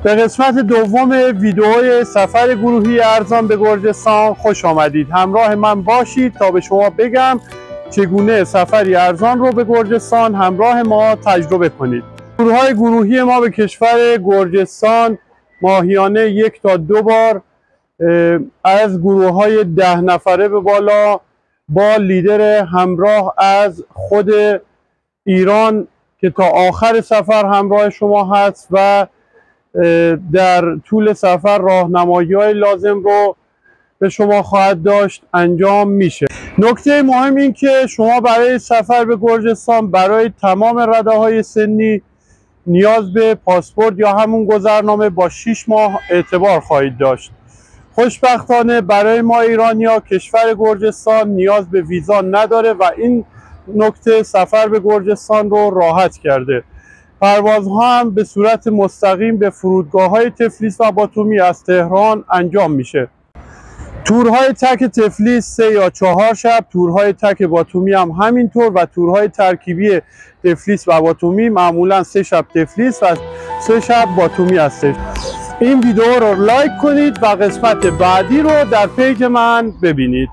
به قسمت دوم ویدئوی سفر گروهی ارزان به گرجستان خوش آمدید. همراه من باشید تا به شما بگم چگونه سفری ارزان رو به گرجستان همراه ما تجربه کنید. تورهای گروهی ما به کشور گرجستان ماهیانه 1 تا 2 بار از گروه‌های 10 نفره به بالا با لیدر همراه از خود ایران که تا آخر سفر همراه شما هست و در طول سفر راهنمایی‌های لازم رو به شما خواهد داشت انجام میشه. نکته مهم این که شما برای سفر به گرجستان برای تمام رده‌های سنی نیاز به پاسپورت یا همون گذرنامه با 6 ماه اعتبار خواهید داشت. خوشبختانه برای ما ایرانی‌ها کشور گرجستان نیاز به ویزا نداره و این نکته سفر به گرجستان رو راحت کرده. پروازها هم به صورت مستقیم به فرودگاه‌های تفلیس و باتومی از تهران انجام میشه. تورهای تک تفلیس 3 یا 4 شب، تورهای تک باتومی هم همینطور و تورهای ترکیبی تفلیس و باتومی معمولا 3 شب تفلیس و 3 شب باتومی هستش. این ویدیو رو لایک کنید و قسمت بعدی رو در پیج من ببینید.